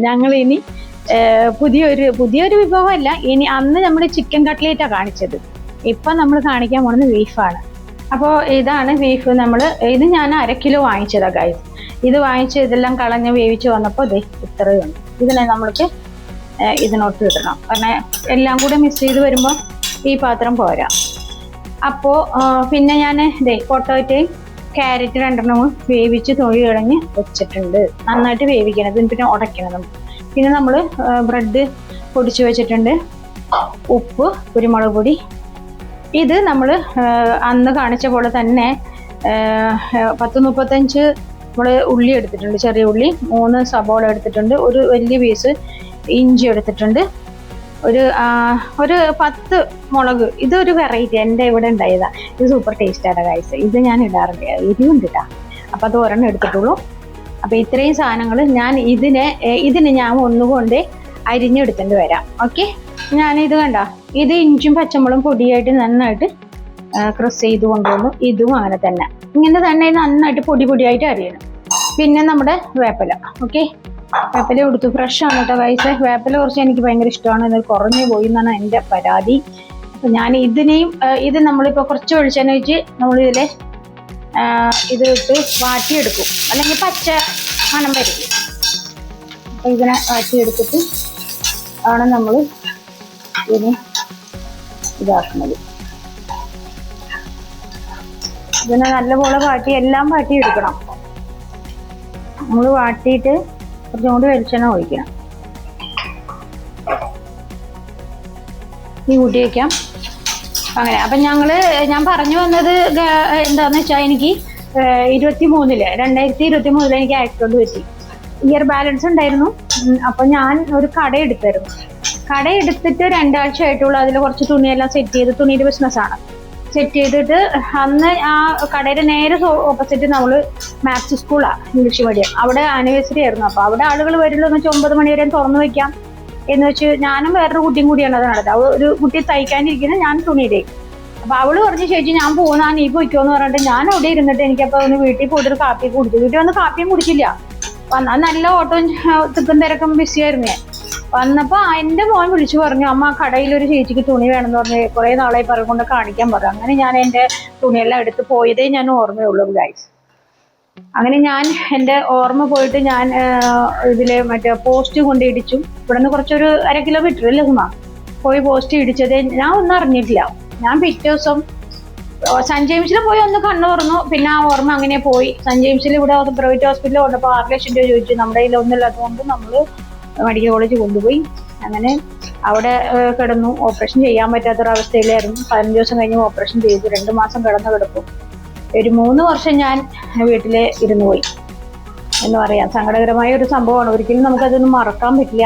ഞങ്ങൾ ഇനി പുതിയൊരു വിഭവമല്ല. ഇനി അന്ന് നമ്മൾ ചിക്കൻ കട്ട്ലേറ്റാണ് കാണിച്ചത്. ഇപ്പം നമ്മൾ കാണിക്കാൻ പോകുന്നത് ബീഫാണ്. അപ്പോൾ ഇതാണ് ബീഫ്. ഇത് ഞാൻ 1/2 കിലോ വാങ്ങിച്ചതാണ് ഗൈസ്. ഇത് വാങ്ങിച്ച് ഇതെല്ലാം കളഞ്ഞ് വേവിച്ച് വന്നപ്പോൾ ഇത്രയുണ്ട്. ഇതിനെ നമ്മൾക്ക് ഇതിനോട്ട് ഇടണം. കാരണം എല്ലാം കൂടെ മിക്സ് ചെയ്ത് വരുമ്പോൾ ഈ പാത്രം പോരാ. അപ്പോൾ പിന്നെ ഞാൻ പൊട്ടോറ്റയും ക്യാരറ്റ് 2 വേവിച്ച് തൊഴി കളഞ്ഞ് വെച്ചിട്ടുണ്ട്. നന്നായിട്ട് വേവിക്കണം, പിന്നെ ഉടയ്ക്കണം. പിന്നെ നമ്മൾ ബ്രെഡ് പൊടിച്ച് വെച്ചിട്ടുണ്ട്, ഉപ്പ്, കുരുമുളക് പൊടി. ഇത് നമ്മൾ അന്ന് കാണിച്ച പോലെ തന്നെ 10-35 നമ്മൾ ഉള്ളി എടുത്തിട്ടുണ്ട്, ചെറിയ ഉള്ളി. 3 സബോള എടുത്തിട്ടുണ്ട്, ഒരു വലിയ പീസ് ഇഞ്ചി എടുത്തിട്ടുണ്ട്, ഒരു 10 മുളക്. ഇതൊരു വെറൈറ്റി എൻ്റെ ഇവിടെ ഉണ്ടായതാണ്. ഇത് സൂപ്പർ ടേസ്റ്റാണ് ഗൈസ്. ഇത് ഞാൻ ഇടാറുണ്ട്, എരിവുണ്ട് കേട്ടോ. അപ്പോൾ അത് ഒരെണ്ണം എടുത്തിട്ടുള്ളൂ. അപ്പോൾ ഇത്രയും സാധനങ്ങൾ ഇതിന് ഞാൻ ഒന്നുകൊണ്ട് അരിഞ്ഞെടുത്തിട്ട് വരാം. ഓക്കെ, ഞാനിത് ഇത് ഇഞ്ചും പച്ചമുളകും പൊടിയായിട്ട് നന്നായിട്ട് ക്രസ് ചെയ്ത് കൊണ്ടുവന്നു. ഇതും അങ്ങനെ തന്നെ, ഇങ്ങനെ തന്നെ നന്നായിട്ട് പൊടിയായിട്ട് അരിയണം. പിന്നെ നമ്മുടെ വേപ്പില. ഓക്കെ, വേപ്പില കൊടുത്തു. ഫ്രഷ് ആണ് കേട്ടോ ഗൈസ്. വേപ്പില കുറച്ച് എനിക്ക് ഭയങ്കര ഇഷ്ടമാണ്. ഇത് കുറഞ്ഞു പോയി എന്നാണ് എൻ്റെ പരാതി. അപ്പം ഞാൻ ഇത് നമ്മളിപ്പോൾ കുറച്ച് വെളിച്ചെണ്ണ വെച്ച് നമ്മളിതിൽ ഇത് ഇട്ട് വാട്ടിയെടുക്കും, അല്ലെങ്കിൽ പച്ച മണം വരും. അപ്പം ഇതിനെ വാട്ടിയെടുത്തിട്ട് ആണ് നമ്മൾ ഇതിന് ഇതാക്കുന്നത്. ഇതിനെ നല്ലപോലെ എല്ലാം വാട്ടിയെടുക്കണം. നമ്മൾ വാട്ടിയിട്ട് കുറച്ചും കൂടി വെളിച്ചെണ്ണ ഒഴിക്കണം. ഈ കൂട്ടി വയ്ക്കാം. അങ്ങനെ അപ്പം ഞാൻ പറഞ്ഞു വന്നത് എന്താണെന്ന് വെച്ചാൽ, എനിക്ക് 2023 എനിക്ക് ആക്സിഡന്റ് പറ്റി. ഇയർ ബാലൻസ് ഉണ്ടായിരുന്നു. അപ്പം ഞാൻ ഒരു കട എടുത്തിട്ട് 2 ആഴ്ച ആയിട്ടുള്ളൂ. അതിൽ കുറച്ച് തുണിയെല്ലാം സെറ്റ് ചെയ്ത്, തുണിയുടെ ബിസിനസ്സാണ്. സെറ്റ് ചെയ്തിട്ട് അന്ന് ആ കടയുടെ നേരെ ഓപ്പോസിറ്റ് നമ്മൾ മാത്സ് സ്കൂളാണ്, ഇംഗ്ലീഷ് മീഡിയം. അവിടെ ആനിവേഴ്സറി ആയിരുന്നു. അപ്പോൾ അവിടെ ആളുകൾ വരുള്ളൂ എന്ന് വെച്ചാൽ 9 മണി വരെ തുറന്നു വെക്കാം എന്ന് വെച്ച് ഞാനും വേറൊരു കുട്ടിയും കൂടിയാണ് അത് നടത്തുക. ഒരു കുട്ടി തയ്ക്കാനിരിക്കുന്നത്, ഞാൻ തുണിയുടെ. അപ്പോൾ അവള് പറഞ്ഞ് ചേച്ചി ഞാൻ പോകുന്ന, നീ പോയിക്കോന്ന് പറഞ്ഞിട്ട് ഞാൻ അവിടെ ഇരുന്നിട്ട് എനിക്കപ്പോൾ ഒന്ന് വീട്ടിൽ പോയിട്ടൊരു കാപ്പി കുടിച്ചു. വീട്ടിൽ വന്ന് കാപ്പിയും കുടിച്ചില്ല. വന്നാൽ നല്ല ഓട്ടവും തിക്കും തിരക്കും ബിസിയായിരുന്നു. വന്നപ്പോൾ എൻ്റെ മോൻ വിളിച്ചു പറഞ്ഞു, അമ്മ കടയിലൊരു ചേച്ചിക്ക് തുണി വേണമെന്ന് പറഞ്ഞ് കുറേ നാളായി പറഞ്ഞുകൊണ്ട് കാണിക്കാൻ പറഞ്ഞു. അങ്ങനെ ഞാൻ എൻ്റെ തുണിയെല്ലാം എടുത്ത് പോയതേ ഞാൻ ഓർമ്മയുള്ളൂ ഗൈസ്. അങ്ങനെ ഞാൻ എൻ്റെ ഓർമ്മ പോയിട്ട് ഞാൻ ഇതിൽ മറ്റേ പോസ്റ്റ് കൊണ്ട് ഇടിച്ചു. ഇവിടെ നിന്ന് കുറച്ചൊരു 1/2 കിലോമീറ്റർ അല്ലേ സുമ പോയി പോസ്റ്റ് ഇടിച്ചത് ഞാൻ ഒന്നും അറിഞ്ഞിട്ടില്ല. ഞാൻ പിറ്റേ ദിവസം സെന്റ് ജെയിംസിൽ പോയി ഒന്ന് കണ്ണു തുറന്നു. പിന്നെ ആ ഓർമ്മ അങ്ങനെ പോയി. സെന്റ് ജെയിംസിൽ ഇവിടെ പ്രൈവറ്റ് ഹോസ്പിറ്റലിൽ കൊണ്ടപ്പോൾ 6 ലക്ഷം രൂപ ചോദിച്ചു. നമ്മുടെ കയ്യിൽ ഒന്നുമില്ലാത്തതുകൊണ്ട് നമ്മൾ മെഡിക്കൽ കോളേജ് കൊണ്ടുപോയി. അങ്ങനെ അവിടെ കിടന്നു. ഓപ്പറേഷൻ ചെയ്യാൻ പറ്റാത്തൊരവസ്ഥയിലായിരുന്നു. 15 ദിവസം കഴിഞ്ഞ് ഓപ്പറേഷൻ ചെയ്തു. 2 മാസം കിടക്കും. ഒരു 3 വർഷം ഞാൻ വീട്ടിൽ ഇരുന്ന് പോയി എന്ന് പറയാം. സങ്കടകരമായ ഒരു സംഭവമാണ്. ഒരിക്കലും നമുക്കതൊന്നും മറക്കാൻ പറ്റില്ല.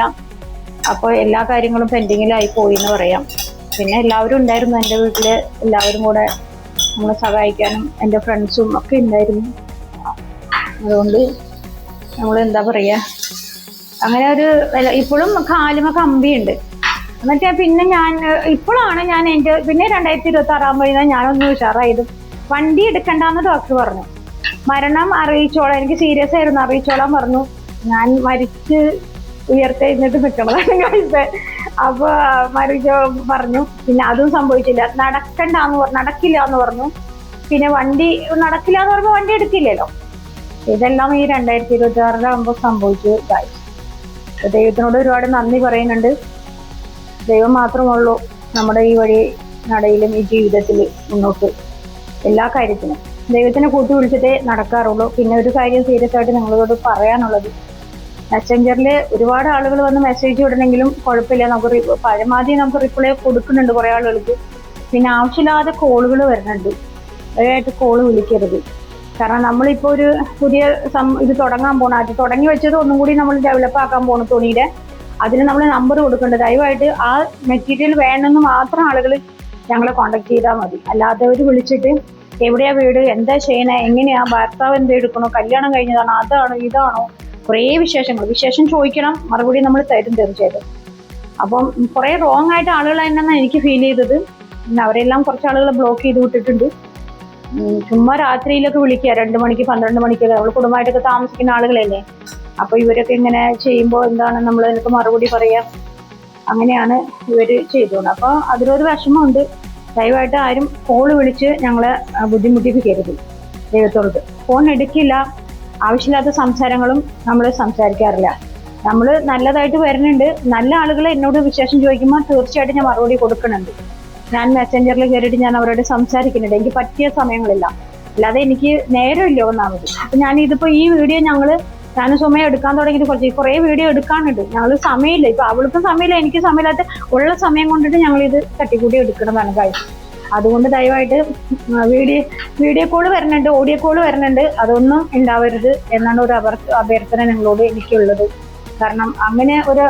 അപ്പോൾ എല്ലാ കാര്യങ്ങളും പെൻഡിങ്ങിലായി പോയി എന്ന് പറയാം. പിന്നെ എല്ലാവരും ഉണ്ടായിരുന്നു എൻ്റെ വീട്ടിൽ. എല്ലാവരും കൂടെ നമ്മളെ സഹായിക്കാനും എൻ്റെ ഫ്രണ്ട്സും ഒക്കെ ഉണ്ടായിരുന്നു. അതുകൊണ്ട് നമ്മൾ എന്താ പറയുക, അങ്ങനെ ഇപ്പോഴും കാലുമ കമ്പിയുണ്ട്. എന്നിട്ട് പിന്നെ ഇപ്പോഴാണ് ഞാൻ പിന്നെ 2026 ആകുമ്പോഴാണ് ഞാനൊന്ന് ഉഷാറായത്. വണ്ടി എടുക്കണ്ടെന്ന് ഡോക്ടർ പറഞ്ഞു. മരണം അറിയിച്ചോളാം, എനിക്ക് സീരിയസ് ആയിരുന്നു, അറിയിച്ചോളാൻ പറഞ്ഞു. ഞാൻ മരിച്ച് ഉയർത്തെഴുന്നിട്ട് നിൽക്കണതാണ് കഴിച്ചത്. അപ്പോൾ പറഞ്ഞു. പിന്നെ അതും സംഭവിച്ചില്ല. നടക്കില്ല എന്ന് പറഞ്ഞു. പിന്നെ നടക്കില്ല എന്ന് പറയുമ്പോൾ വണ്ടി എടുക്കില്ലല്ലോ. ഇതെല്ലാം ഈ 2026 ആകുമ്പോൾ സംഭവിച്ചു ഗൈസ്. ദൈവത്തിനോട് ഒരുപാട് നന്ദി പറയുന്നുണ്ട്. ദൈവം മാത്രമുള്ളൂ നമ്മുടെ ഈ വഴി നടയിലും ഈ ജീവിതത്തിൽ മുന്നോട്ട് എല്ലാ കാര്യത്തിനും. ദൈവത്തിനെ കൂട്ടി വിളിച്ചിട്ടേ നടക്കാറുള്ളൂ. പിന്നെ ഒരു കാര്യം സീരിയസ് ആയിട്ട് നിങ്ങളോട് പറയാനുള്ളത്, മെസ്സഞ്ചറിൽ ഒരുപാട് ആളുകൾ വന്ന് മെസ്സേജ് വിടണമെങ്കിലും കുഴപ്പമില്ല, പരമാവധി നമുക്ക് റിപ്ലൈ കൊടുക്കുന്നുണ്ട് കുറേ ആളുകൾക്ക്. പിന്നെ ആവശ്യമില്ലാതെ കോളുകൾ വരുന്നുണ്ട്. ദയവായിട്ട് കോള് വിളിക്കരുത്. കാരണം നമ്മളിപ്പോൾ ഒരു പുതിയ ഇത് തുടങ്ങാൻ പോകണം. അത് തുടങ്ങി വെച്ചത് ഒന്നും കൂടി നമ്മൾ ഡെവലപ്പ് ആക്കാൻ പോകണം തുണിയുടെ. അതിന് നമ്മൾ നമ്പർ കൊടുക്കേണ്ടത്. ദയവായിട്ട് ആ മെറ്റീരിയൽ വേണമെന്ന് മാത്രം ആളുകൾ ഞങ്ങളെ കോണ്ടാക്ട് ചെയ്താൽ മതി. അല്ലാത്തവർ വിളിച്ചിട്ട് എവിടെയാ വീട്, എന്താ ചെയ്യണേ, എങ്ങനെയാ, ഭർത്താവ് എന്താ എടുക്കണോ, കല്യാണം കഴിഞ്ഞതാണോ, അതാണോ ഇതാണോ, കുറേ വിശേഷം ചോദിക്കണം. മറുപടി നമ്മൾ തരും തീർച്ചയായിട്ടും. അപ്പം കുറേ റോങ് ആയിട്ട് ആളുകൾ തന്നെയാണ് എനിക്ക് ഫീൽ ചെയ്തത്. അവരെല്ലാം കുറച്ച് ആളുകൾ ബ്ലോക്ക് ചെയ്ത് വിട്ടിട്ടുണ്ട്. ചുമ്മാ രാത്രിയിലൊക്കെ വിളിക്കുക, 2 മണിക്ക് 12 മണിക്കൊക്കെ. നമ്മൾ കുടുംബമായിട്ടൊക്കെ താമസിക്കുന്ന ആളുകളല്ലേ. അപ്പോൾ ഇവരൊക്കെ ഇങ്ങനെ ചെയ്യുമ്പോൾ എന്താണ് നമ്മൾ അതിനൊക്കെ മറുപടി പറയാം, അങ്ങനെയാണ് ഇവർ ചെയ്തോണ്ട്. അപ്പോൾ അതിലൊരു വിഷമമുണ്ട്. ദയവായിട്ട് ആരും കോള് വിളിച്ച് ഞങ്ങളെ ബുദ്ധിമുട്ടിപ്പിക്കരുത്. ദൈവത്തോട് ഫോൺ എടുക്കില്ല, ആവശ്യമില്ലാത്ത സംസാരങ്ങളും നമ്മൾ സംസാരിക്കാറില്ല. നമ്മൾ നല്ലതായിട്ട് വരുന്നുണ്ട്. നല്ല ആളുകൾ എന്നോട് വിശേഷം ചോദിക്കുമ്പോൾ തീർച്ചയായിട്ടും ഞാൻ മറുപടി കൊടുക്കുന്നുണ്ട്. ഞാൻ മെസ്സഞ്ചറിൽ കയറിയിട്ട് ഞാൻ അവരോട് സംസാരിക്കുന്നുണ്ട്, എനിക്ക് പറ്റിയ സമയങ്ങളില്ല, അല്ലാതെ എനിക്ക് നേരമില്ല ഒന്നാമത്. അപ്പം ഞാനിതിപ്പോൾ ഈ വീഡിയോ ഞാനും സമയം എടുക്കാൻ തുടങ്ങിയിട്ട് കുറേ വീഡിയോ എടുക്കാനുണ്ട്. ഞങ്ങൾ സമയമില്ല, ഇപ്പം അവൾക്കും സമയമില്ല, എനിക്ക് സമയമില്ലാത്ത ഉള്ള സമയം കൊണ്ടിട്ട് ഞങ്ങളിത് തട്ടിക്കൂടി എടുക്കണതാണ് കാര്യം. അതുകൊണ്ട് ദയവായിട്ട് വീഡിയോ കോള് വരുന്നുണ്ട്, ഓഡിയോ കോള് വരുന്നുണ്ട്, അതൊന്നും ഉണ്ടാവരുത് എന്നാണ് ഒരു അഭ്യർത്ഥന നിങ്ങളോട് എനിക്കുള്ളത്. കാരണം അങ്ങനെ ഒരു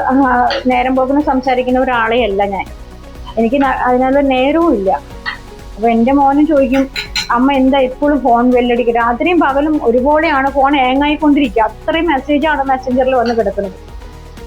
നേരം പോക്കുന്ന സംസാരിക്കുന്ന ഒരാളെ അല്ല ഞാൻ. എനിക്ക് അതിനുള്ള നേരവും ഇല്ല. അപ്പൊ എൻ്റെ മോനും ചോദിക്കും, അമ്മ എന്താ എപ്പോഴും ഫോൺ ബെല്ലടിക്കുക, രാത്രിയും പകലും ഒരുപോലെയാണ് ഫോൺ ഹാങ്ങായിക്കൊണ്ടിരിക്കുക. അത്രയും മെസ്സേജാണ് മെസ്സഞ്ചറിൽ വന്ന് കിടക്കുന്നത്.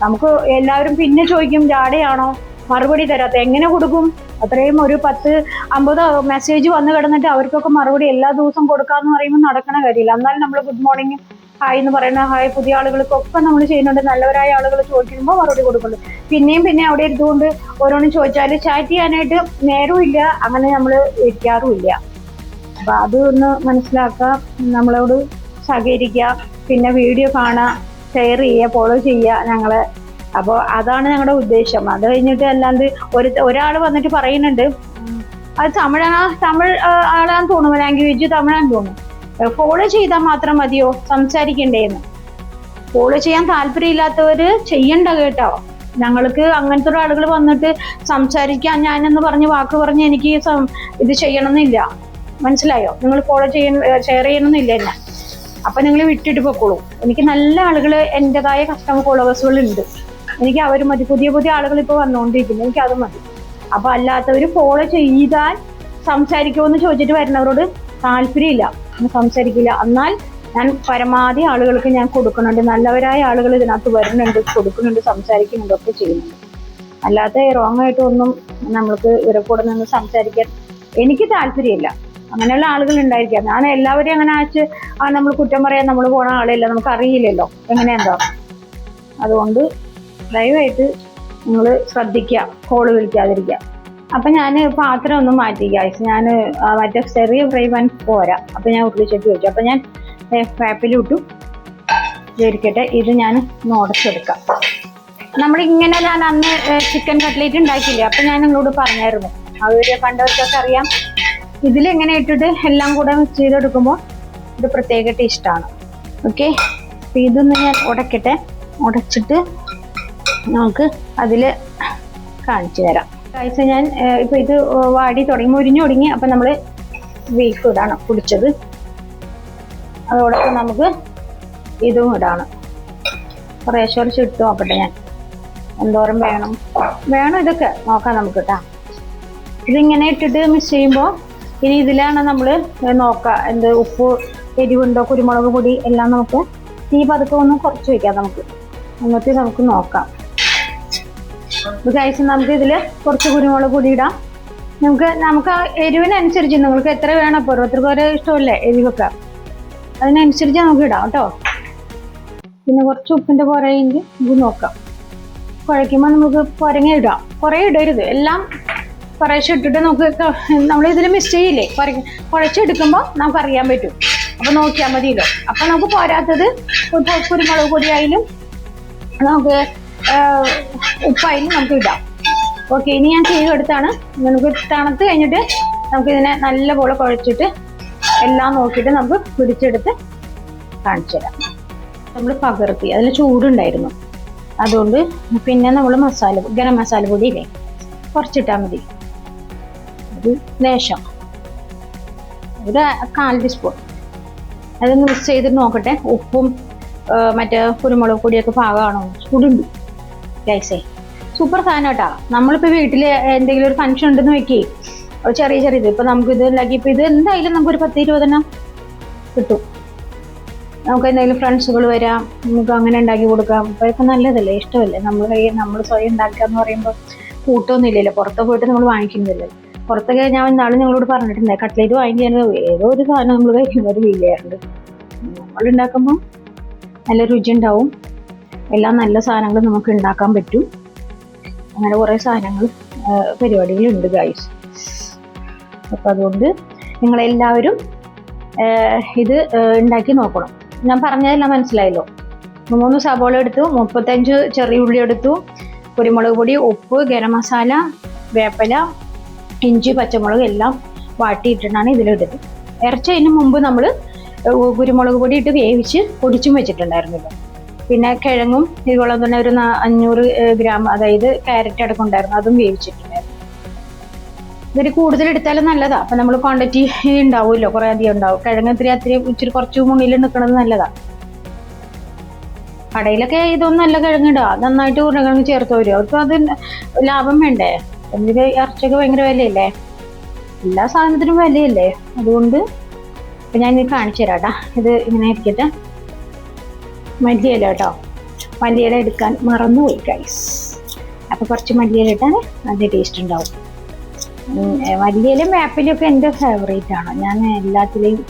നമുക്ക് എല്ലാവരും പിന്നെ ചോദിക്കും, ജാടയാണോ മറുപടി തരാത്ത, എങ്ങനെ കൊടുക്കും? അത്രയും ഒരു 10-50 മെസ്സേജ് വന്ന് കിടന്നിട്ട് അവർക്കൊക്കെ മറുപടി എല്ലാ ദിവസവും കൊടുക്കാന്ന് പറയുമ്പോൾ നടക്കണ കാര്യമില്ല. എന്നാലും നമ്മൾ ഗുഡ് മോർണിംഗ് ഹായ് എന്ന് പറയുന്ന ഹായ് പുതിയ ആളുകൾക്കൊക്കെ നമ്മൾ ചെയ്യുന്നുണ്ട്. നല്ലവരായ ആളുകൾ ചോദിക്കുമ്പോൾ മറുപടി കൊടുക്കുന്നുണ്ട്. പിന്നെയും അവിടെ ഇരുന്നുകൊണ്ട് ഓരോന്നും ചോദിച്ചാൽ ചാറ്റ് ചെയ്യാനായിട്ട് നേരവും ഇല്ല, അങ്ങനെ നമ്മൾ ഇരിക്കാറുമില്ല. അപ്പൊ അതൊന്ന് മനസ്സിലാക്കുക, നമ്മളോട് സഹകരിക്കുക, പിന്നെ വീഡിയോ കാണുക, ഷെയർ ചെയ്യുക, ഫോളോ ചെയ്യുക ഞങ്ങളെ. അപ്പോൾ അതാണ് ഞങ്ങളുടെ ഉദ്ദേശം. അത് കഴിഞ്ഞിട്ട് അല്ലാണ്ട് ഒരാൾ വന്നിട്ട് പറയുന്നുണ്ട്, അത് തമിഴ് ആളാന്ന് തോന്നുന്നു, ലാംഗ്വേജ് തമിഴാന്ന് തോന്നുന്നു, ഫോളോ ചെയ്താൽ മാത്രം മതിയോ സംസാരിക്കണ്ടേന്ന്. ഫോളോ ചെയ്യാൻ താല്പര്യമില്ലാത്തവര് ചെയ്യണ്ട കേട്ടോ. ഞങ്ങൾക്ക് അങ്ങനത്തെ ഒരു ആളുകൾ വന്നിട്ട് സംസാരിക്കാൻ ഞാനെന്ന് പറഞ്ഞ് വാക്ക് പറഞ്ഞ് എനിക്ക് ഇത് ചെയ്യണമെന്നില്ല, മനസ്സിലായോ? നിങ്ങൾ ഫോളോ ഷെയർ ചെയ്യണമെന്നില്ല എന്നെ. അപ്പൊ നിങ്ങൾ വിട്ടിട്ട് പൊക്കോളൂ. എനിക്ക് നല്ല ആളുകൾ, എൻ്റെതായ കസ്റ്റമർ ഫോളോവേഴ്സുകൾ ഉണ്ട്, എനിക്ക് അവർ മതി. പുതിയ ആളുകൾ ഇപ്പോൾ വന്നുകൊണ്ടിരിക്കുന്നു, എനിക്ക് അത് മതി. അപ്പൊ അല്ലാത്തവർ ഫോളോ ചെയ്താൽ സംസാരിക്കുമെന്ന് ചോദിച്ചിട്ട് വരുന്നവരോട് താല്പര്യമില്ല, സംസാരിക്കില്ല. എന്നാൽ ഞാൻ പരമാവധി ആളുകൾക്ക് ഞാൻ കൊടുക്കുന്നുണ്ട്. നല്ലവരായ ആളുകൾ ഇതിനകത്ത് വരുന്നുണ്ട്, കൊടുക്കുന്നുണ്ട്, സംസാരിക്കുന്നുണ്ട്, ഒക്കെ ചെയ്യുന്നുണ്ട്. അല്ലാത്ത റോങ് ആയിട്ടൊന്നും നമ്മൾക്ക് ഇവരെ കൂടെ നിന്ന് സംസാരിക്കാൻ എനിക്ക് താല്പര്യമില്ല. അങ്ങനെയുള്ള ആളുകൾ ഉണ്ടായിരിക്കാം. ഞാൻ എല്ലാവരെയും അങ്ങനെ അയച്ച് നമ്മൾ കുറ്റം പറയാൻ നമ്മൾ പോണ ആളല്ല, നമുക്ക് അറിയില്ലല്ലോ എങ്ങനെയെന്താ. അതുകൊണ്ട് ദയവായിട്ട് നിങ്ങൾ ശ്രദ്ധിക്കുക, കോള് വിളിക്കാതിരിക്കുക. അപ്പം ഞാൻ പാത്രം ഒന്ന് മാറ്റി ഗൈസ്. ഞാൻ മറ്റേ ചെറിയ ഫ്രൈ പാൻ പോരാ, അപ്പം ഞാൻ ഉരുളിച്ചട്ടി വെച്ചു. അപ്പം ഞാൻ വേപ്പിലിട്ടു ഇരിക്കട്ടെ. ഇത് ഞാൻ ഒന്ന് ഉടച്ചെടുക്കാം. നമ്മളിങ്ങനെ ഞാൻ അന്ന് ചിക്കൻ കട്ട്ലേറ്റ് ഉണ്ടാക്കിയില്ലേ, അപ്പം ഞാൻ നിങ്ങളോട് പറഞ്ഞായിരുന്നു, അവർ കണ്ടവർക്കൊക്കെ അറിയാം. ഇതിലെങ്ങനെ ഇട്ടിട്ട് എല്ലാം കൂടെ മിക്സ് ചെയ്തെടുക്കുമ്പോൾ ഇത് പ്രത്യേക ടേസ്റ്റാണ്. ഓക്കെ, അപ്പം ഇതൊന്ന് ഞാൻ ഉടക്കട്ടെ. ഉടച്ചിട്ട് നമുക്ക് അതിൽ കാണിച്ചു തരാം. കഴിച്ച ഞാൻ ഇപ്പം ഇത് വാടി തുടങ്ങി, മുരിഞ്ഞു തുടങ്ങി. അപ്പം നമ്മൾ ബീഫ് ഇടാണ് പൊടിച്ചത്, അതോടൊപ്പം നമുക്ക് ഇതും ഇടാണ്. കുറേശ്ശെ ഇട്ട് നോക്കട്ടെ ഞാൻ, എന്തോരം വേണം ഇതൊക്കെ നോക്കാം നമുക്ക് കേട്ടോ. ഇതിങ്ങനെ ഇട്ടിട്ട് മിക്സ് ചെയ്യുമ്പോൾ ഇനി ഇതിലാണ് നമ്മൾ നോക്കുക എന്ത് ഉപ്പ്, എരിവുണ്ടോ, കുരുമുളക് പൊടി എല്ലാം നമുക്ക് തീ പതുക്കെ ഒന്ന് കുറച്ച് വയ്ക്കാം. നമുക്ക് എന്നിട്ട് നമുക്ക് നോക്കാം. ഇത് കഴിച്ച് നമുക്ക് ഇതിൽ കുറച്ച് കുരുമുളക് പൊടി ഇടാം. നമുക്ക് ആ എരിവിനനുസരിച്ച് നിങ്ങൾക്ക് എത്ര വേണം, ഇപ്പോൾ ഓരോരുത്തർക്ക് ഓരോ ഇഷ്ടമല്ലേ എരിവൊക്കെ, അതിനനുസരിച്ച് നമുക്ക് ഇടാം കേട്ടോ. പിന്നെ കുറച്ച് ഉപ്പിൻ്റെ പുറകെങ്കിൽ നമുക്ക് നോക്കാം. കുഴയ്ക്കുമ്പോൾ നമുക്ക് പുരങ്ങ ഇടാം, കുറേ ഇടരുത്, എല്ലാം കുറേശ്ശെ ഇട്ടിട്ട് നമുക്ക് നമ്മളിതിൽ മിക്സ് ചെയ്യില്ലേ, കുഴച്ചെടുക്കുമ്പോൾ നമുക്കറിയാൻ പറ്റും. അപ്പോൾ നോക്കിയാൽ മതിയല്ലോ. അപ്പോൾ നമുക്ക് പോരാത്തത് കുരുമുളക് പൊടിയായാലും നമുക്ക് ഉപ്പായാലും നമുക്ക് ഇടാം. ഓക്കെ, ഇനി ഞാൻ ചെയ്തെടുത്താണ്. നമുക്ക് തണുത്ത് കഴിഞ്ഞിട്ട് നമുക്കിതിനെ നല്ലപോലെ കുഴച്ചിട്ട് എല്ലാം നോക്കിയിട്ട് നമുക്ക് പിടിച്ചെടുത്ത് കാണിച്ചു തരാം. നമ്മൾ പകർത്തി, അതിൽ ചൂടുണ്ടായിരുന്നു, അതുകൊണ്ട് പിന്നെ നമ്മൾ ഗരം മസാല പൊടി ഇല്ലേ കുറച്ചിട്ടാൽ മതി. ഒരു ലേശം, ഒരു 1/4 ടീസ്പൂൺ. അതൊന്ന് മിക്സ് ചെയ്തിട്ട് നോക്കട്ടെ ഉപ്പും മറ്റേ കുരുമുളക് പൊടിയൊക്കെ പാകമാണോ. ചൂടുണ്ട് ഗൈസേ, സൂപ്പർ സാധനം കേട്ടോ. നമ്മളിപ്പോൾ വീട്ടിൽ എന്തെങ്കിലും ഒരു ഫംഗ്ഷൻ ഉണ്ടെന്ന് വെക്കേ, ചെറിയത് ഇപ്പം നമുക്ക് ഇത് ഉണ്ടാക്കി, ഇപ്പം ഇത് എന്തായാലും നമുക്കൊരു 10-20 കിട്ടും. നമുക്ക് എന്തെങ്കിലും ഫ്രണ്ട്സുകൾ വരാം, നമുക്ക് അങ്ങനെ ഉണ്ടാക്കി കൊടുക്കാം. ഇപ്പോഴൊക്കെ നല്ലതല്ലേ, ഇഷ്ടമല്ലേ? നമ്മൾ സ്വയം ഉണ്ടാക്കുക എന്ന് പറയുമ്പോൾ കൂട്ടമൊന്നും ഇല്ലല്ലോ, പുറത്ത് പോയിട്ട് നമ്മൾ വാങ്ങിക്കുന്നില്ലല്ലോ. പുറത്തൊക്കെ ഞാൻ ഇന്നാളും ഞങ്ങളോട് പറഞ്ഞിട്ടുണ്ട്, കട്ട്ലേറ്റ് വാങ്ങിക്കാൻ ഏതോ ഒരു സാധനം നമ്മൾ കഴിക്കുമ്പോൾ വീഴാറുണ്ട്. നമ്മളുണ്ടാക്കുമ്പോൾ നല്ല രുചി ഉണ്ടാവും. എല്ലാ നല്ല സാധനങ്ങളും നമുക്ക് ഉണ്ടാക്കാൻ പറ്റും. അങ്ങനെ കുറേ സാധനങ്ങൾ പരിപാടികളുണ്ട് ഗൈസ്. അപ്പം അതുകൊണ്ട് നിങ്ങളെല്ലാവരും ഇത് ഉണ്ടാക്കി നോക്കണം. ഞാൻ പറഞ്ഞതെല്ലാം മനസ്സിലായല്ലോ. 3 സബോള എടുത്തു, 35 ചെറിയ ഉള്ളി എടുത്തു, കുരുമുളക് പൊടി, ഉപ്പ്, ഗരം മസാല, വേപ്പില, ഇഞ്ചി, പച്ചമുളക് എല്ലാം വാട്ടിയിട്ടാണ് ഇതിലിടുന്നത്. ഇറച്ചി അതിന് മുമ്പ് നമ്മൾ കുരുമുളക് പൊടി ഇട്ട് വേവിച്ച് പൊടിച്ചും വെച്ചിട്ടുണ്ടായിരുന്നല്ലോ. പിന്നെ കിഴങ്ങും ഇതുപോലെ തന്നെ ഒരു 500 ഗ്രാം, അതായത് ക്യാരറ്റ് അടക്കം ഉണ്ടായിരുന്നു, അതും വേവിച്ചിട്ടുണ്ടായിരുന്നു. ഇതിൽ കൂടുതൽ എടുത്താലും നല്ലതാണ്. അപ്പം നമ്മൾ ക്വാണ്ടിറ്റി ഉണ്ടാവുമല്ലോ, കുറേ അധികം ഉണ്ടാവും. കിഴങ്ങ് ഇച്ചിരി കുറച്ച് മുന്നിൽ നിൽക്കുന്നത് നല്ലതാണ്. കടയിലൊക്കെ ഇതൊന്നും നല്ല കിഴങ്ങിടുക, നന്നായിട്ട് ഉരുളക്കിഴങ്ങ് ചേർത്ത് വരും. അവർക്ക് അത് ലാഭം വേണ്ടേ? എന്നിട്ട് ഇറച്ചിയൊക്കെ ഭയങ്കര വിലയല്ലേ, എല്ലാ സാധനത്തിനും വിലയല്ലേ. അതുകൊണ്ട് ഇപ്പം ഞാൻ ഇത് കാണിച്ചു തരാം കേട്ടോ. ഇത് ഇങ്ങനെ ഇരിക്കട്ടെ. മല്ലിയില കേട്ടോ, മല്ലിയില എടുക്കാൻ മറന്നുപോയി ഗൈസ്. അപ്പോൾ കുറച്ച് മല്ലിയില ഇട്ടാൽ നല്ല ടേസ്റ്റ് ഉണ്ടാവും. മല്ലിയിലും വേപ്പിലൊക്കെ എൻ്റെ ഫേവറേറ്റ് ആണ്. ഞാൻ എല്ലാത്തിലെയും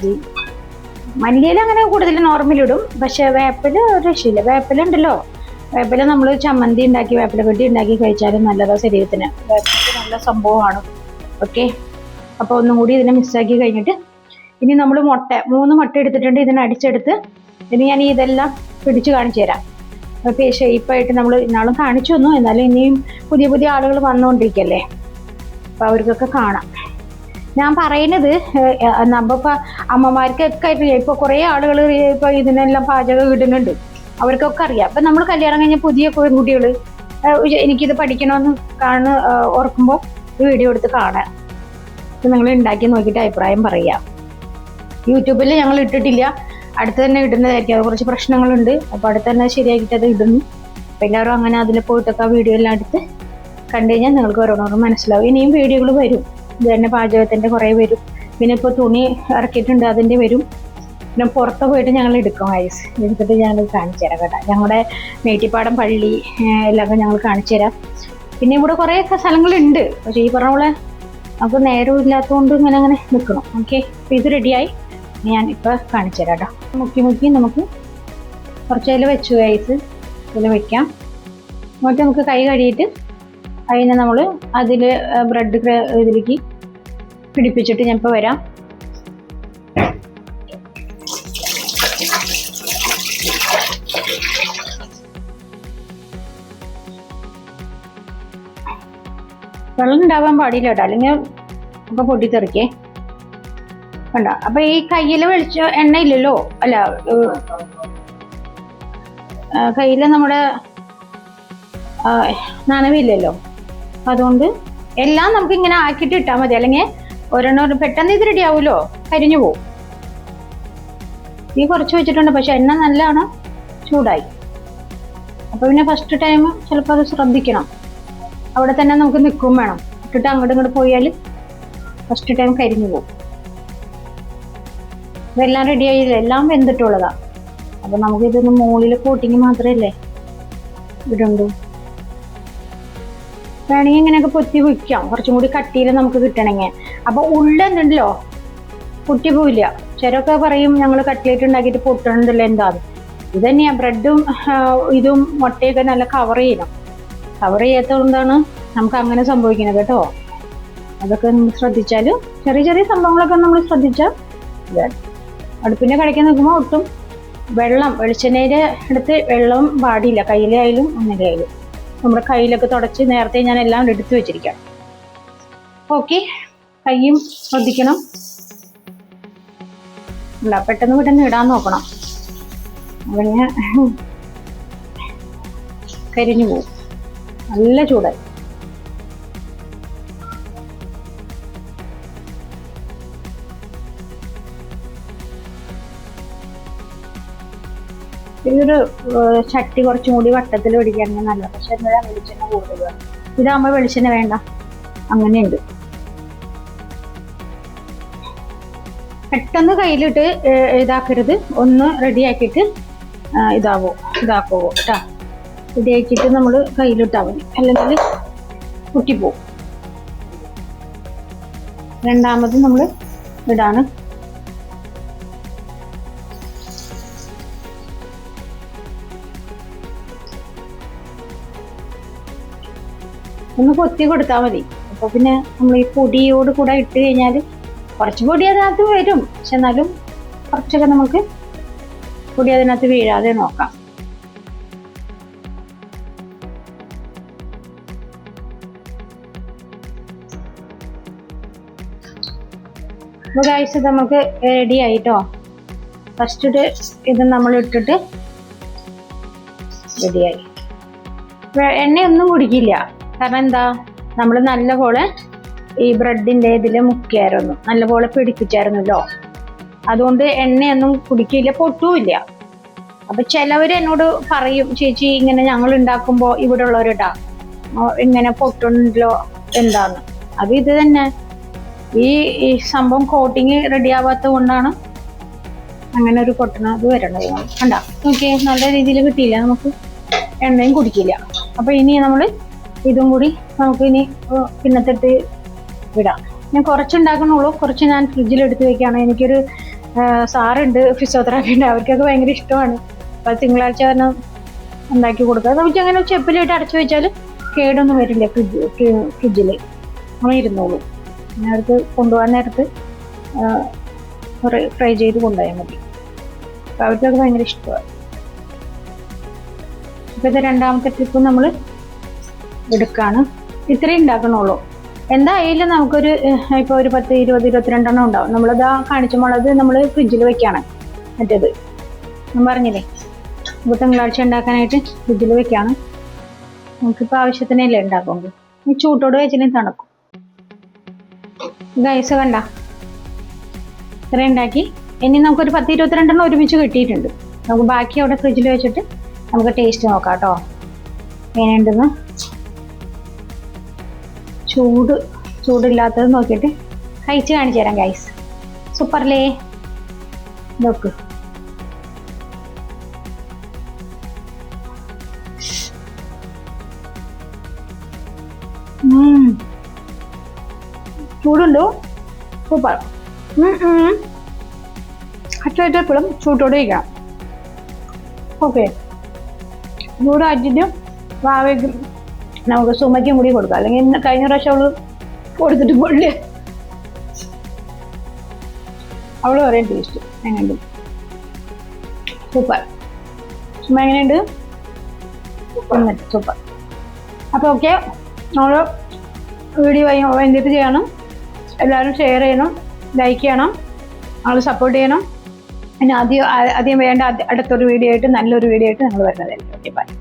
മല്ലിയില അങ്ങനെ കൂടുതൽ നോർമലിടും. പക്ഷെ വേപ്പില ഒരു രക്ഷയില്ല. വേപ്പില ഉണ്ടല്ലോ, വേപ്പില നമ്മൾ ചമ്മന്തി ഉണ്ടാക്കി വേപ്പില കെട്ടി ഉണ്ടാക്കി കഴിച്ചാലും നല്ലതാണ് ശരീരത്തിന്. വേപ്പില നല്ല സംഭവമാണ്. ഓക്കെ, അപ്പോൾ ഒന്നും കൂടി ഇതിനെ മിക്സാക്കി കഴിഞ്ഞിട്ട് ഇനി നമ്മൾ 3 മുട്ട എടുത്തിട്ടുണ്ട്. ഇതിനെ അടിച്ചെടുത്ത് ഇനി ഞാൻ ഇതെല്ലാം പിടിച്ച് കാണിച്ചു തരാം. അപ്പോൾ ഷേപ്പായിട്ട് നമ്മൾ ഇന്നാളും കാണിച്ചു തന്നു. എന്നാലും ഇനിയും പുതിയ പുതിയ ആളുകൾ വന്നുകൊണ്ടിരിക്കല്ലേ, അപ്പോൾ അവർക്കൊക്കെ കാണാം. ഞാൻ പറയുന്നത് നമ്മളിപ്പോൾ അമ്മമാർക്കൊക്കെ ഇപ്പോൾ കുറേ ആളുകൾ ഇപ്പോൾ ഇതിനെല്ലാം പാചകം ഇടുന്നുണ്ട്, അവർക്കൊക്കെ അറിയാം. അപ്പം നമ്മൾ കല്യാണം കഴിഞ്ഞ പുതിയ കുട്ടികൾ എനിക്കിത് പഠിക്കണമെന്ന് ഓർക്കുമ്പോൾ ഈ വീഡിയോ എടുത്ത് കാണാം. നിങ്ങൾ ഉണ്ടാക്കി നോക്കിയിട്ട് അഭിപ്രായം പറയുക. യൂട്യൂബിൽ ഞങ്ങൾ ഇട്ടിട്ടില്ല, അടുത്ത് തന്നെ ഇടുന്നതായിരിക്കും. അത് കുറച്ച് പ്രശ്നങ്ങളുണ്ട്, അപ്പോൾ അടുത്ത് തന്നെ ശരിയാക്കിയിട്ട് അത് ഇടുന്നു. അപ്പോൾ എല്ലാവരും അങ്ങനെ അതിൽ പോയിട്ടൊക്കെ ആ വീഡിയോ എല്ലാം എടുത്ത് കണ്ടു കഴിഞ്ഞാൽ നിങ്ങൾക്ക് ഓരോന്നോറും മനസ്സിലാവും. ഇനിയും വീഡിയോകൾ വരും, ഇത് തന്നെ പാചകത്തിൻ്റെ കുറേ വരും. പിന്നെ ഇപ്പോൾ തുണി ഇറക്കിയിട്ടുണ്ട്, അതിൻ്റെ വരും. പിന്നെ പുറത്ത് പോയിട്ട് ഞങ്ങൾ എടുക്കും ഗൈസ്. എടുത്തിട്ട് ഞങ്ങൾ കാണിച്ചു തരാം കേട്ടോ. ഞങ്ങളുടെ മേട്ടിപ്പാടം പള്ളി എല്ലാം ഞങ്ങൾ കാണിച്ചു തരാം. പിന്നെ ഇവിടെ കുറേയൊക്കെ സ്ഥലങ്ങളുണ്ട്, പക്ഷേ ഈ പറഞ്ഞ പോലെ നമുക്ക് നേരം ഇല്ലാത്തതുകൊണ്ട് ഇങ്ങനെ അങ്ങനെ നിൽക്കണം. ഓക്കെ, അപ്പോൾ ഇത് റെഡിയായി. ഞാൻ ഇപ്പോൾ കാണിച്ചു തരാം കേട്ടോ. മുക്കി നമുക്ക് കുറച്ച് അതിൽ വെച്ചു ഗൈസ്. ഇതിൽ വെക്കാം. എന്നിട്ട് നമുക്ക് കൈ കഴുകിയിട്ട് അതിനെ നമ്മൾ അതിൽ ബ്രെഡ് ഇതിലേക്ക് പിടിപ്പിച്ചിട്ട് ഞാൻ ഇപ്പോൾ വരാം. വെള്ളം ഉണ്ടാവാൻ പാടില്ല കേട്ടോ, അല്ലെങ്കിൽ അപ്പോൾ പൊട്ടിത്തെറിക്കേ കണ്ട. അപ്പോൾ ഈ കയ്യിൽ എണ്ണ ഇല്ലല്ലോ, അല്ല കയ്യിൽ നമ്മുടെ നനവില്ലല്ലോ. അതുകൊണ്ട് എല്ലാം നമുക്ക് ഇങ്ങനെ ആക്കിയിട്ട് ഇട്ടാൽ മതി, അല്ലെങ്കിൽ ഒരെണ്ണം പെട്ടെന്ന് ഇത് റെഡി ആവുമല്ലോ, കരിഞ്ഞു പോവും. ഈ കുറച്ച് വെച്ചിട്ടുണ്ട്, പക്ഷെ എണ്ണ നല്ലതാണ്, ചൂടായി. അപ്പോൾ പിന്നെ ഫസ്റ്റ് ടൈം ചിലപ്പോൾ അത് ശ്രദ്ധിക്കണം. അവിടെ തന്നെ നമുക്ക് നിൽക്കും വേണം. ഇട്ടിട്ട് അങ്ങോട്ടും ഇങ്ങോട്ട് പോയാൽ ഫസ്റ്റ് ടൈം കരിഞ്ഞു പോകും. ഇതെല്ലാം റെഡി ആയില്ല, എല്ലാം വെന്തിട്ടുള്ളതാണ്. അപ്പോൾ നമുക്കിതൊന്ന് മുകളിൽ കോട്ടിങ് മാത്രമല്ലേ ഇടുണ്ടു. വേണമെങ്കിൽ ഇങ്ങനെയൊക്കെ പൊത്തി വയ്ക്കാം, കുറച്ചും കൂടി കട്ടിയിൽ നമുക്ക് കിട്ടണമെങ്കിൽ. അപ്പോൾ ഉള്ളെന്തുണ്ടല്ലോ പൊട്ടി പോവില്ല. ചിലരൊക്കെ പറയും ഞങ്ങൾ കട്ട്ലേറ്റ് ഉണ്ടാക്കിയിട്ട് പൊട്ടണുണ്ടല്ലോ, എന്താത് ഇത് തന്നെയാണ്. ബ്രെഡും ഇതും മുട്ടയൊക്കെ നല്ല കവർ ചെയ്യണം. കവർ ചെയ്യാത്തതുകൊണ്ടാണ് നമുക്ക് അങ്ങനെ സംഭവിക്കുന്നത് കേട്ടോ. അതൊക്കെ നമ്മൾ ശ്രദ്ധിച്ചാൽ, ചെറിയ ചെറിയ സംഭവങ്ങളൊക്കെ നമ്മൾ ശ്രദ്ധിച്ചാൽ അടുപ്പിൻ്റെ കടയ്ക്ക് നിൽക്കുമ്പോൾ ഒട്ടും വെളിച്ചെണ്ണയുടെ അടുത്ത് വെള്ളം പാടില്ല, കയ്യിലായാലും ഒന്നിലായാലും. നമ്മുടെ കയ്യിലൊക്കെ തുടച്ച് നേരത്തെ ഞാൻ എല്ലാം എടുത്ത് വെച്ചിരിക്കാം. ഓക്കെ, കയ്യും ശ്രദ്ധിക്കണം, പെട്ടെന്ന് ഇടാൻ നോക്കണം, അങ്ങനെ കരിഞ്ഞു പോകും. നല്ല ചൂടായി. ഇതൊരു ചട്ടി കുറച്ചും കൂടി വട്ടത്തിൽ പിടിക്കുകയാണെങ്കിൽ നല്ലത്. പക്ഷെ എന്താ വെളിച്ചെണ്ണ കൂടുതൽ വേണം. ഇതാകുമ്പോൾ വെളിച്ചെണ്ണ വേണ്ട, അങ്ങനെയുണ്ട്. പെട്ടെന്ന് കയ്യിലിട്ട് ഇതാക്കരുത്, ഒന്ന് റെഡിയാക്കിയിട്ട് ഇതാക്കുമോ കേട്ടോ. റെഡിയാക്കിയിട്ട് നമ്മൾ കയ്യിലിട്ടാൽ മതി, അല്ലെങ്കിൽ പൊട്ടിപ്പോവും. രണ്ടാമത് നമ്മൾ ഇടാണ്. ഒന്ന് കൊത്തി കൊടുത്താൽ മതി. അപ്പോൾ പിന്നെ നമ്മൾ ഈ പൊടിയോട് കൂടെ ഇട്ട് കഴിഞ്ഞാൽ കുറച്ച് പൊടി അതിനകത്ത് വരും, പക്ഷെ എന്നാലും കുറച്ചൊക്കെ നമുക്ക് പൊടി അതിനകത്ത് വീഴാതെ നോക്കാം. അപ്പോൾ ഗൈസ് നമുക്ക് റെഡി ആയിട്ടോ. ഫസ്റ്റ് ഇത് നമ്മൾ ഇട്ടിട്ട് റെഡിയായി. എണ്ണയൊന്നും കുടിക്കില്ല, കാരണം എന്താ, നമ്മൾ നല്ലപോലെ ഈ ബ്രെഡിൻ്റെ ഇതിൽ മുക്കിയായിരുന്നു, നല്ലപോലെ പിടിപ്പിച്ചായിരുന്നല്ലോ, അതുകൊണ്ട് എണ്ണയൊന്നും കുടിക്കില്ല, പൊട്ടുമില്ല. അപ്പം ചിലവർ എന്നോട് പറയും, ചേച്ചി ഇങ്ങനെ ഞങ്ങൾ ഉണ്ടാക്കുമ്പോൾ ഇവിടെ ഉള്ളവരിടാ ഇങ്ങനെ പൊട്ടുണ്ടല്ലോ എന്താന്ന്. അത് ഇത് തന്നെ, ഈ സംഭവം കോട്ടിങ് റെഡി ആവാത്തത് കൊണ്ടാണ് അങ്ങനെ ഒരു പൊട്ടണ അത് വരണത്. കണ്ട നോക്കിയേ, നല്ല രീതിയിൽ കിട്ടിയില്ല, നമുക്ക് എണ്ണയും കുടിക്കില്ല. അപ്പോൾ ഇനി നമ്മൾ ഇതും കൂടി നമുക്ക് ഇനി പിന്നത്തിട്ട് വിടാം. ഞാൻ കുറച്ചുണ്ടാക്കണുള്ളൂ, കുറച്ച് ഞാൻ ഫ്രിഡ്ജിൽ എടുത്ത് വെക്കുകയാണ്. എനിക്കൊരു സാറുണ്ട്, ഫിസിയോതെറാപ്പി ഉണ്ട്, അവർക്കൊക്കെ ഭയങ്കര ഇഷ്ടമാണ്. അപ്പോൾ തിങ്കളാഴ്ച കാരണം ഉണ്ടാക്കി കൊടുക്കുക. നമുക്ക് അങ്ങനെ ചെപ്പിലിട്ട് അടച്ചു വെച്ചാൽ കേടൊന്നും വരില്ല, ഫ്രിഡ്ജിൽ അങ്ങനെ ഇരുന്നോളൂ. അവർക്ക് കൊണ്ടുപോകാൻ നേരത്ത് ഫ്രൈ ചെയ്ത് കൊണ്ടുപോയാൽ മതി. അപ്പോൾ അവർക്കൊക്കെ ഭയങ്കര ഇഷ്ടമാണ്. ഇപ്പോൾ ഇത് രണ്ടാമത്തെ ട്രിപ്പ് നമ്മൾ എടുക്കുകയാണ്. ഇത്രയും ഉണ്ടാക്കണുള്ളൂ. എന്തായാലും നമുക്കൊരു ഇപ്പോൾ ഒരു 10, 20, 22 ഉണ്ടാവും. നമ്മളത് കാണിച്ച മുളക് നമ്മൾ ഫ്രിഡ്ജിൽ വെക്കുകയാണ്. മറ്റേത് ഞാൻ പറഞ്ഞില്ലേ, ഇപ്പോൾ തിങ്കളാഴ്ച ഉണ്ടാക്കാനായിട്ട് ഫ്രിഡ്ജിൽ വെക്കുകയാണ്. നമുക്കിപ്പോൾ ആവശ്യത്തിനല്ലേ ഉണ്ടാക്കുമ്പോൾ ഈ ചൂട്ടോട് വെച്ചിട്ട് തണുക്കും. ഗൈസ് കണ്ട ഇത്രയും ഉണ്ടാക്കി. ഇനി നമുക്കൊരു 10, 22 ഒരുമിച്ച് കിട്ടിയിട്ടുണ്ട്. നമുക്ക് ബാക്കി അവിടെ ഫ്രിഡ്ജിൽ വെച്ചിട്ട് നമുക്ക് ടേസ്റ്റ് നോക്കാം കേട്ടോ, എങ്ങനെയുണ്ടെന്ന്. ചൂടില്ലാത്തത് നോക്കിയിട്ട് കഴിച്ച് കാണിച്ചു തരാം ഗൈസ്. സൂപ്പർലേ, നോക്ക്. ചൂടുണ്ടോ? സൂപ്പർ. അച്ചായിട്ടും ചൂട്ടോടെ കഴിക്കാം. ഓക്കെ, ചൂടാക്കിയിട്ട് വാവയ്ക്കും നമുക്ക് സുമയ്ക്കും കൂടി കൊടുക്കാം. അല്ലെങ്കിൽ കഴിഞ്ഞ പ്രാവശ്യം അവള് കൊടുത്തിട്ട് പൊള്ളി, അവള് പറയും ടേസ്റ്റ് എങ്ങനെയുണ്ട്. സൂപ്പർ. സുമ എങ്ങനെയുണ്ട്? സൂപ്പർ. അപ്പോൾ ഓക്കെ, നമ്മൾ വീഡിയോ വേണ്ടിയിട്ട് ചെയ്യണം. എല്ലാവരും ഷെയർ ചെയ്യണം, ലൈക്ക് ചെയ്യണം, നമ്മൾ സപ്പോർട്ട് ചെയ്യണം. പിന്നെ ആദ്യം വേണ്ട അടുത്തൊരു വീഡിയോ ആയിട്ട്, നല്ലൊരു വീഡിയോ ആയിട്ട് ഞങ്ങൾ വരുന്നതായിരിക്കും. Okay, by.